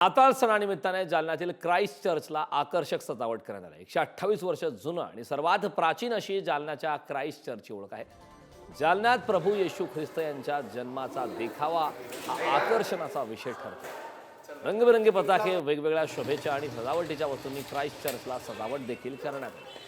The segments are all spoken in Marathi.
नाताळ सणानिमित्ताने जालन्यातील क्राइस्ट चर्चला आकर्षक सजावट करण्यात आली। 128 वर्ष जुनं आणि सर्वात प्राचीन अशी जालन्याच्या क्राइस्ट चर्चची ओळख आहे। जालन्यात प्रभू येशू ख्रिस्त यांच्या जन्माचा देखावा हा आकर्षणाचा विषय ठरतो। रंगबिरंगी पताके, वेगवेगळ्या शोभेच्या आणि सजावटीच्या वस्तूंनी क्राइस्ट चर्चला सजावट देखील करण्यात आली।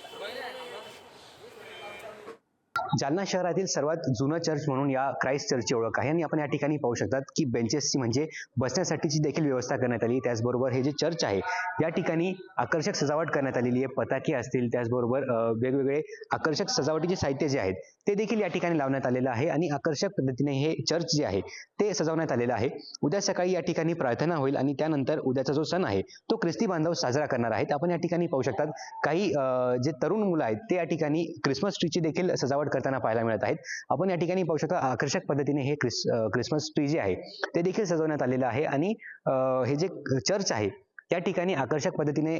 जालना शहरातील सर्वात जुनं चर्च म्हणून या क्राइस्ट चर्चची ओळख आहे आणि आपण या ठिकाणी पाहू शकतात की बेंचेसची म्हणजे बसण्यासाठीची देखील व्यवस्था करण्यात आली। त्याचबरोबर हे जे चर्च आहे या ठिकाणी आकर्षक सजावट करण्यात आलेली आहे। पताके असतील, त्याचबरोबर वेगवेगळे आकर्षक सजावटीचे साहित्य जे आहेत ते देखील या ठिकाणी लावण्यात आलेलं आहे आणि आकर्षक पद्धतीने हे चर्च जे आहे ते सजवण्यात आलेलं आहे। उद्या सकाळी या ठिकाणी प्रार्थना होईल आणि त्यानंतर उद्याचा जो सण आहे तो ख्रिस्ती बांधव साजरा करणार आहेत। आपण या ठिकाणी पाहू शकतात काही जे तरुण मुलं आहेत ते या ठिकाणी क्रिसमस ट्रीची देखील सजावट करताना पाहायला मिळत आहेत। आपण या ठिकाणी पाहू शकता आकर्षक पद्धतीने हे क्रिसमस ट्री जे आहे ते देखील सजवण्यात आलेलं आहे आणि हे जे चर्च आहे त्या ठिकाणी आकर्षक पद्धतीने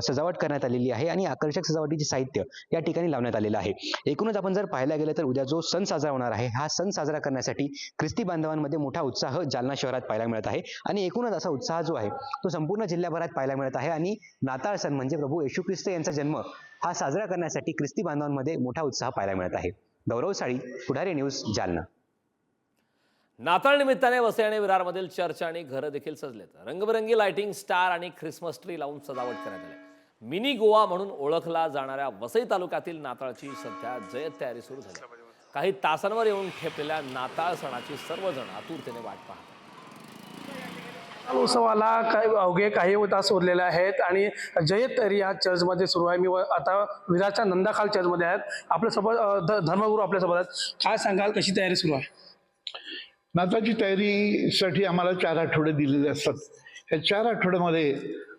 सजावट करण्यात आलेली आहे आणि आकर्षक सजावटीचे साहित्य या ठिकाणी लावण्यात आलेलं आहे। एकूणच आपण जर पाहायला गेलं तर उद्या जो सण साजरा होणार आहे हा सण साजरा करण्यासाठी ख्रिस्ती बांधवांमध्ये मोठा उत्साह जालना शहरात पाहायला मिळत आहे आणि एकूणच असा उत्साह जो आहे तो संपूर्ण जिल्ह्याभरात पाहायला मिळत आहे आणि नाताळ सण म्हणजे प्रभू येशू ख्रिस्त यांचा जन्म हा साजरा करण्यासाठी ख्रिस्ती बांधवांमध्ये मोठा उत्साह पाहायला मिळत आहे। गौरव साळी, पुढारी न्यूज, जालना। नाताळ निमित्ताने वसई आणि विरारमधील चर्च आणि घरं देखील सजलेत। रंगबिरंगी लाइटिंग, स्टार आणि ख्रिसमस ट्री लावून सजावट करण्यात आली। मिनी गोवा म्हणून ओळखला जाणाऱ्या वसई तालुक्यातील नाताळची सध्या जय्यत तयारी सुरू झाली। काही तासांवर येऊन ठेपलेल्या नाताळ सणाची सर्वजण आतुरतेने वाट पाहतात। उत्सवाला अवघे काही तास उरलेले आहेत आणि जय्यत तयारी या चर्चमध्ये सुरू आहे। मी आता विरारच्या नंदाखाल चर्चमध्ये आहेत। आपल्यासोबत धर्मगुरू आपल्यासोबत आहेत। काय सांगाल, कशी तयारी सुरू आहे? नाताळची तयारीसाठी आम्हाला 4 आठवडे दिलेले असतात। ह्या 4 आठवड्यामध्ये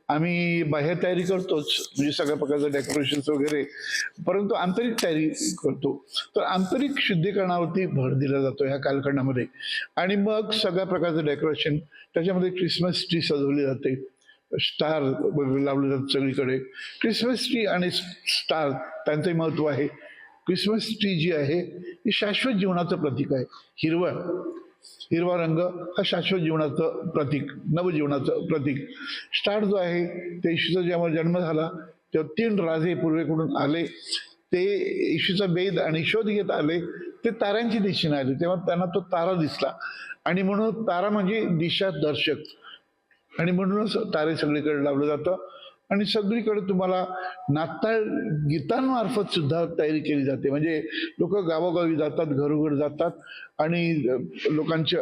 आम्ही बाह्य तयारी करतोच, म्हणजे सगळ्या प्रकारचं डेकोरेशन्स वगैरे, परंतु आंतरिक तयारी करतो। तर आंतरिक शुद्धीकरणावरती भर दिला जातो ह्या कालखंडामध्ये आणि मग सगळ्या प्रकारचं डेकोरेशन, त्याच्यामध्ये क्रिसमस ट्री सजवली जाते, स्टार वगैरे लावले जातात सगळीकडे। क्रिसमस ट्री आणि स्टार त्यांचंही महत्त्व आहे। क्रिसमस ट्री जी आहे ही शाश्वत जीवनाचं प्रतीक आहे। हिरवा रंग हा शाश्वत जीवनाचं प्रतीक, नवजीवनाचं प्रतीक। स्टार जो आहे ते येशूचा जेव्हा जन्म झाला तेव्हा 3 राजे पूर्वेकडून आले, ते येशूचा वेध आणि शोध घेत आले, ते ताऱ्यांची दिशेने आले, तेव्हा त्यांना तो तारा दिसला आणि म्हणून तारा म्हणजे दिशा दर्शक आणि म्हणूनच तारे सगळीकडे लावलं जातं। आणि सगळीकडे तुम्हाला नाताळ गीतांमार्फत सुद्धा तयारी केली जाते, म्हणजे लोक गावोगावी जातात, घरोघर जातात आणि लोकांचे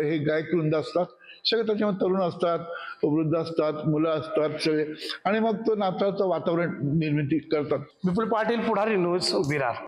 हे गायकवृंद असतात सगळे, त्याच्यामध्ये तरुण असतात, वृद्ध असतात, मुलं असतात सगळे, आणि मग तो नाताळचं वातावरण निर्मिती करतात। विपुल पाटील, पुढारी न्यूज, विरार।